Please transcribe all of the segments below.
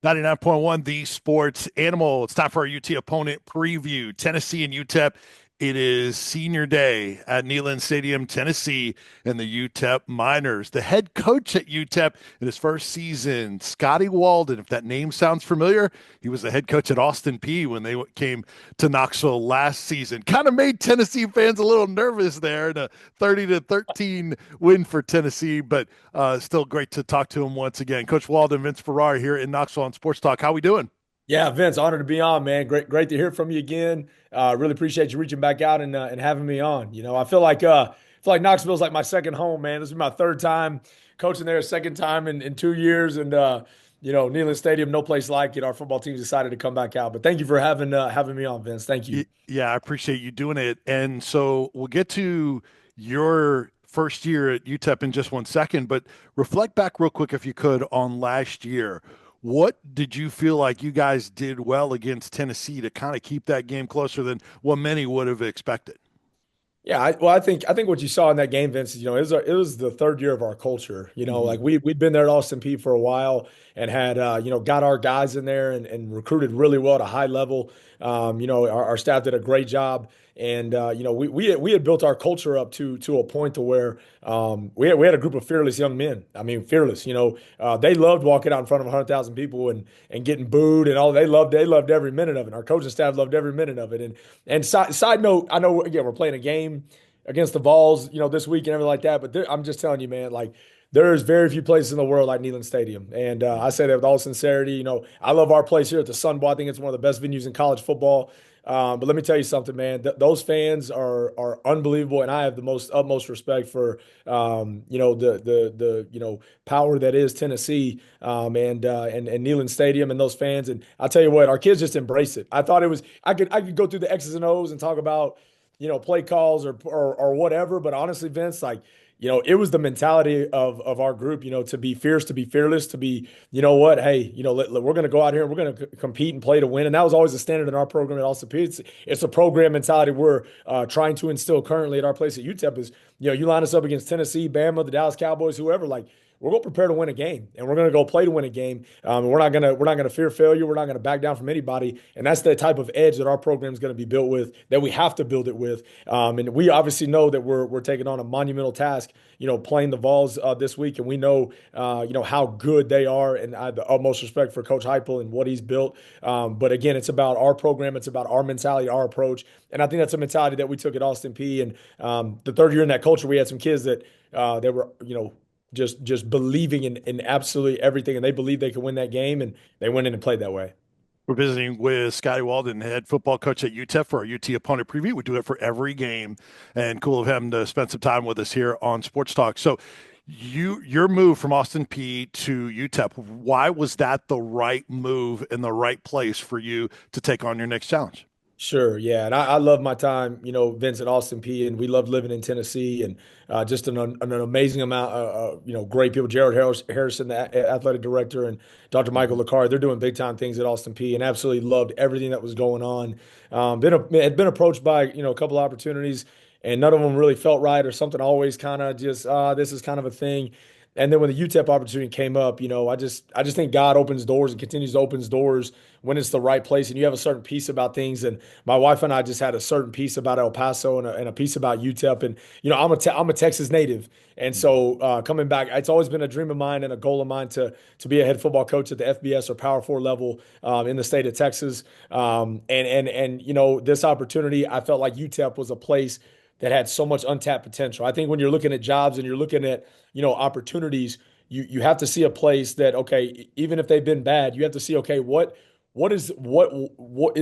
99.1 The Sports Animal. It's time for our UT opponent preview. Tennessee and UTEP. It is senior day at Neyland Stadium, Tennessee, and the UTEP Miners. The head coach at UTEP in his first season, Scotty Walden. If that name sounds familiar, he was the head coach at Austin Peay when they came to Knoxville last season. Kind of made Tennessee fans a little nervous there in a 30-13 win for Tennessee, but still great to talk to him once again. Coach Walden, Vince Ferrara here in Knoxville on Sports Talk. How we doing? Yeah, Vince, honored to be on, man. Great to hear from you again. Really appreciate you reaching back out and having me on. I feel like Knoxville's like my second home, man. This is my third time coaching there, second time in 2 years, and Neyland Stadium, no place like it. Our football team's decided to come back out. But thank you for having me on, Vince. Thank you. Yeah, I appreciate you doing it. And so we'll get to your first year at UTEP in just one second, but reflect back real quick, if you could, on last year. What did you feel like you guys did well against Tennessee to kind of keep that game closer than what many would have expected? Yeah, I think what you saw in that game, Vince, it was the third year of our culture. Hmm. Like we'd been there at Austin Peay for a while and had got our guys in there and recruited really well at a high level. Our staff did a great job, and we had built our culture up to a point to where we had a group of fearless young men. I mean, fearless. They loved walking out in front of 100,000 people and getting booed and all. They loved every minute of it. Our coaching staff loved every minute of it. And side note, I know again we're playing a game against the Vols, this week and everything like that. But I'm just telling you, man, like there's very few places in the world like Neyland Stadium, and I say that with all sincerity. I love our place here at the Sun Bowl. I think it's one of the best venues in college football. But let me tell you something, man. Those fans are unbelievable, and I have the most utmost respect for the power that is Tennessee and Neyland Stadium and those fans. And I tell you what, our kids just embrace it. I thought it was I could go through the X's and O's and talk about play calls or whatever, but honestly, Vince, like. It was the mentality of our group, to be fierce, to be fearless, to be, what, hey, we're going to go out here and we're going to compete and play to win. And that was always the standard in our program at Austin Peay. It's a program mentality we're trying to instill currently at our place at UTEP is, you line us up against Tennessee, Bama, the Dallas Cowboys, whoever, like, we're going to prepare to win a game, and we're going to go play to win a game. And we're not gonna fear failure. We're not going to back down from anybody, and that's the type of edge that our program is going to be built with. That we have to build it with. And we obviously know that we're taking on a monumental task. Playing the Vols this week, and we know how good they are, and I have the utmost respect for Coach Heupel and what he's built. But again, it's about our program. It's about our mentality, our approach, and I think that's a mentality that we took at Austin Peay. And the third year in that culture, we had some kids that they were just believing in absolutely everything, and they believed they could win that game, and they went in and played that way. We're visiting with Scotty Walden, head football coach at UTEP, for our UT opponent preview. We do it for every game, and cool of him to spend some time with us here on Sports Talk. So, your move from Austin Peay to UTEP, why was that the right move in the right place for you to take on your next challenge? Sure, yeah, and I love my time, Vince at Austin Peay, and we love living in Tennessee, and just an amazing amount, great people. Harrison, the athletic director, and Dr. Michael Mhm. Lecard, they're doing big time things at Austin Peay, and absolutely loved everything that was going on. Had been approached by a couple opportunities, and none of them really felt right, or something always kind of just this is kind of a thing. And then when the UTEP opportunity came up, I just think God opens doors and continues to open doors when it's the right place, and you have a certain piece about things. And my wife and I just had a certain piece about El Paso and a piece about UTEP. And I'm a Texas native, and Mhm. so coming back, it's always been a dream of mine and a goal of mine to be a head football coach at the FBS or Power Four level in the state of Texas. And this opportunity, I felt like UTEP was a place that had so much untapped potential. I think when you're looking at jobs and you're looking at opportunities, you have to see a place that, okay, even if they've been bad, you have to see, okay, what is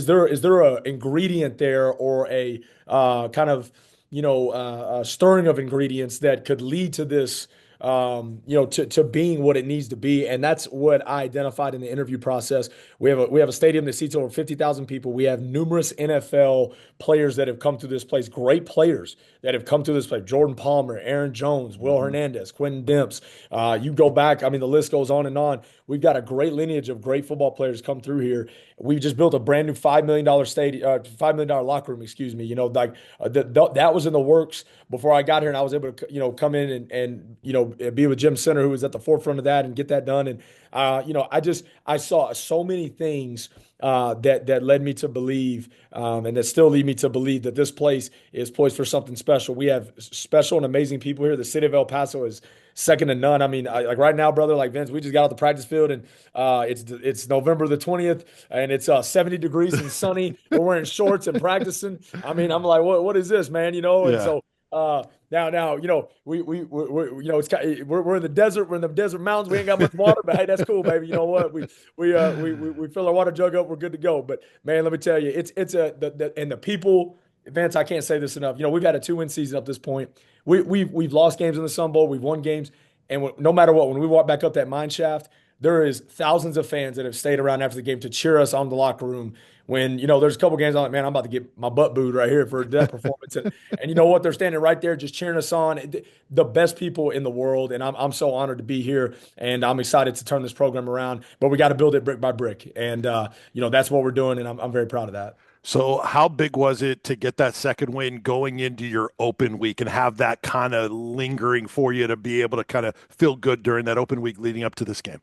there a ingredient there, or a kind of stirring of ingredients that could lead to this, to being what it needs to be. And that's what I identified in the interview process. We have a stadium that seats over 50,000 people. We have numerous NFL players that have come through this place, great players that have come through this place: Jordan Palmer, Aaron Jones, Will Mhm. Hernandez, Quentin Demps. You go back, I mean, the list goes on and on. We've got a great lineage of great football players come through here. We just built a brand new $5 million stadium, $5 million locker room, excuse me. Like that was in the works before I got here, and I was able to, come in and be with Jim Center, who was at the forefront of that, and get that done. And I saw so many things that led me to believe, and that still lead me to believe that this place is poised for something special. We have special and amazing people here. The city of El Paso is second to none. I mean, like right now, brother, like Vince, we just got out the practice field, and it's November the 20th, and it's 70 degrees and sunny. We're wearing shorts and practicing. I mean, I'm like, what is this, man? And Yeah. so now, we're in the desert. We're in the desert mountains. We ain't got much water, but hey, that's cool, baby. You know what? We fill our water jug up. We're good to go. But man, let me tell you, and the people, Vance, I can't say this enough. We've had a 2-win season up this point. We've lost games in the Sun Bowl. We've won games, and no matter what, when we walk back up that mine shaft, there is thousands of fans that have stayed around after the game to cheer us on the locker room. When there's a couple games, I'm like, man, I'm about to get my butt booed right here for that performance, and you know what? They're standing right there just cheering us on. The best people in the world, and I'm so honored to be here, and I'm excited to turn this program around. But we got to build it brick by brick, and that's what we're doing, and I'm very proud of that. So how big was it to get that second win going into your open week and have that kind of lingering for you to be able to kind of feel good during that open week leading up to this game?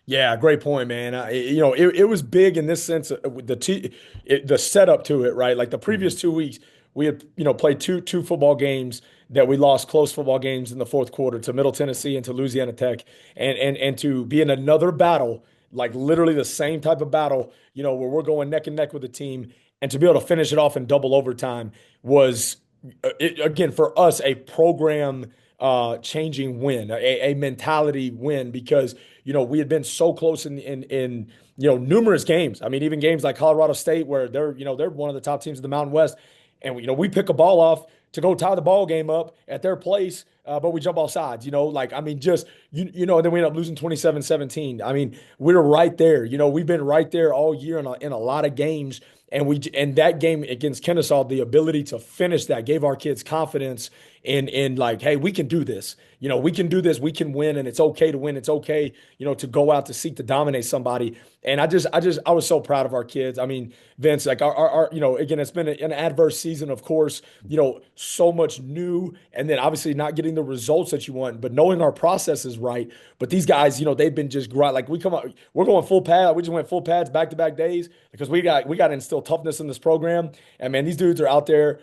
Yeah, great point, man. It was big in this sense with the setup to it, right? Like the previous Mhm. 2 weeks, we had played two football games that we lost close football games in the fourth quarter to Middle Tennessee and to Louisiana Tech, and to be in another battle, like literally the same type of battle, where we're going neck and neck with the team, and to be able to finish it off in double overtime was, again, for us, a program changing win, a mentality win, because we had been so close in numerous games. I mean, even games like Colorado State, where they're one of the top teams in the Mountain West, and we pick a ball off to go tie the ball game up at their place, but we jump off sides. Like I mean, just and then we end up losing 27-17. I mean, we're right there. We've been right there all year in a lot of games. And that game against Kennesaw, the ability to finish that gave our kids confidence in like, hey, we can do this. We can do this. We can win, and it's okay to win. It's okay, to go out to seek to dominate somebody. And I was so proud of our kids. I mean, Vince, like our again, it's been an adverse season, of course. So much new, and then obviously not getting the results that you want, but knowing our process is right. But these guys, they've been just great. Like we're going full pad. We just went full pads back to back days because we got to instill toughness in this program. And man, these dudes are out there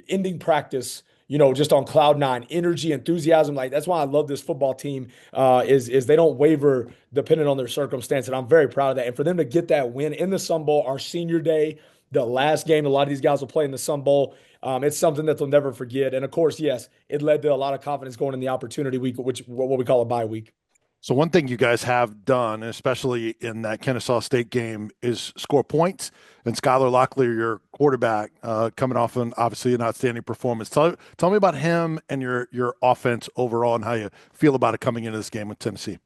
ending practice, just on cloud nine, energy, enthusiasm. Like that's why I love this football team. Is they don't waver depending on their circumstance, and I'm very proud of that. And for them to get that win in the Sun Bowl, our senior day, the last game a lot of these guys will play in the Sun Bowl. It's something that they'll never forget. And of course, yes, it led to a lot of confidence going in the opportunity week, which what we call a bye week. So one thing you guys have done, especially in that Kennesaw State game, is score points. And Skylar Locklear, your quarterback, coming off obviously an outstanding performance. Tell me about him and your offense overall and how you feel about it coming into this game with Tennessee.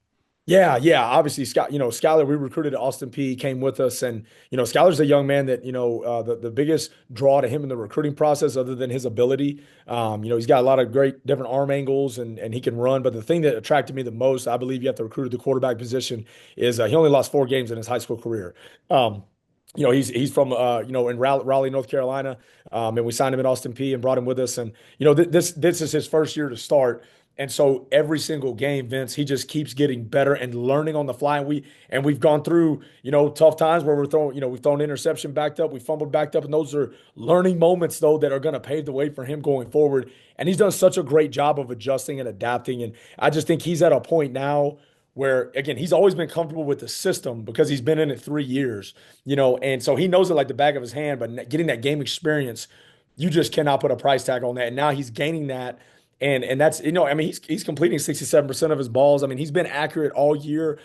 Yeah, yeah. Obviously, Skylar, we recruited at Austin P, came with us, and Skylar's a young man that the biggest draw to him in the recruiting process, other than his ability. He's got a lot of great different arm angles, and he can run. But the thing that attracted me the most, I believe, you have to recruit at the quarterback position, is he only lost 4 games in his high school career. He's from in Raleigh, North Carolina, and we signed him at Austin P and brought him with us, and this is his first year to start. And so every single game, Vince, he just keeps getting better and learning on the fly. And we've gone through, tough times where we've thrown interception backed up, we fumbled backed up, and those are learning moments though that are going to pave the way for him going forward. And he's done such a great job of adjusting and adapting. And I just think he's at a point now where, again, he's always been comfortable with the system because he's been in it 3 years, and so he knows it like the back of his hand. But getting that game experience, you just cannot put a price tag on that. And now he's gaining that. And that's, I mean, he's completing 67% of his balls. I mean, he's been accurate all year.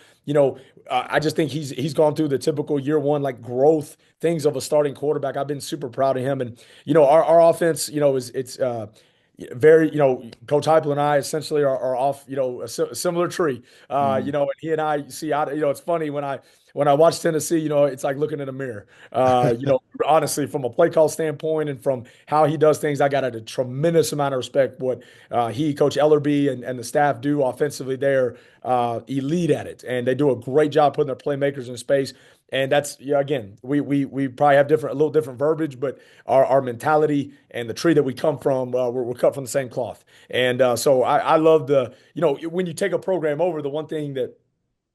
I just think he's gone through the typical year one like growth things of a starting quarterback. I've been super proud of him. And our offense, it's very, Coach Heupel and I essentially are off, a similar tree. And he and I see, it's funny when when I watch Tennessee, it's like looking in a mirror. Honestly, from a play call standpoint and from how he does things, I got a tremendous amount of respect what Coach Ellerby, and the staff do offensively. They're elite at it, and they do a great job putting their playmakers in space. And that's, yeah, again, we probably have a little different verbiage, but our mentality and the tree that we come from, we're cut from the same cloth. And so I love when you take a program over, the one thing that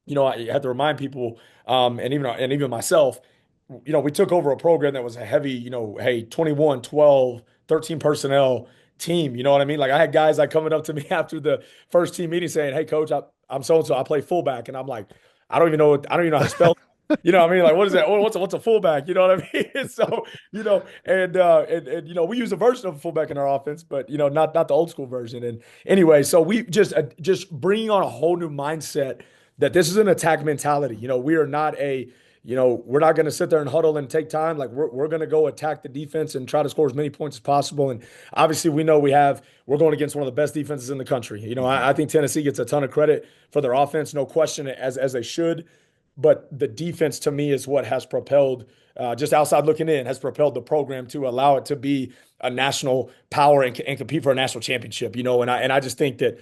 I have to remind people, and even myself, we took over a program that was a heavy, hey, 21, 12, 13 personnel team. You know what I mean? Like I had guys like coming up to me after the first team meeting saying, "Hey, coach, I'm so and so. I play fullback," and I'm like, I don't even know how to spell. You know what I mean? Like, what is that? What's a fullback? You know what I mean? So, and we use a version of a fullback in our offense, but not the old school version. And anyway, so we just bringing on a whole new mindset that this is an attack mentality. We are not we're not going to sit there and huddle and take time. Like we're going to go attack the defense and try to score as many points as possible. And obviously, we know we're going against one of the best defenses in the country. I think Tennessee gets a ton of credit for their offense, no question, as they should. But the defense to me is what has propelled, just outside looking in, has propelled the program to allow it to be a national power and compete for a national championship. And I just think that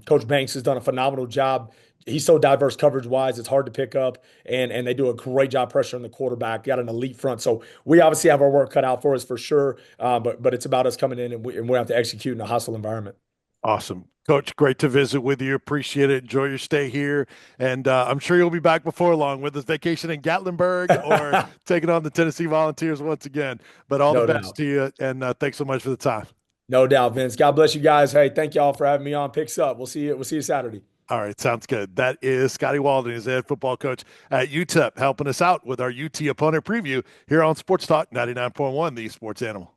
Coach Banks has done a phenomenal job. He's so diverse coverage wise, it's hard to pick up, and they do a great job pressuring the quarterback. Got an elite front, so we obviously have our work cut out for us for sure. But it's about us coming in, and we have to execute in a hostile environment. Awesome. Coach, great to visit with you. Appreciate it. Enjoy your stay here. And I'm sure you'll be back before long with this vacation in Gatlinburg or taking on the Tennessee Volunteers once again. But all the No best doubt. to you. And thanks so much for the time. No doubt, Vince. God bless you guys. Hey, thank y'all for having me on. Picks up. We'll see you. We'll see you Saturday. All right. Sounds good. That is Scotty Walden. He's the head football coach at UTEP, helping us out with our UT opponent preview here on Sports Talk 99.1, the Sports Animal.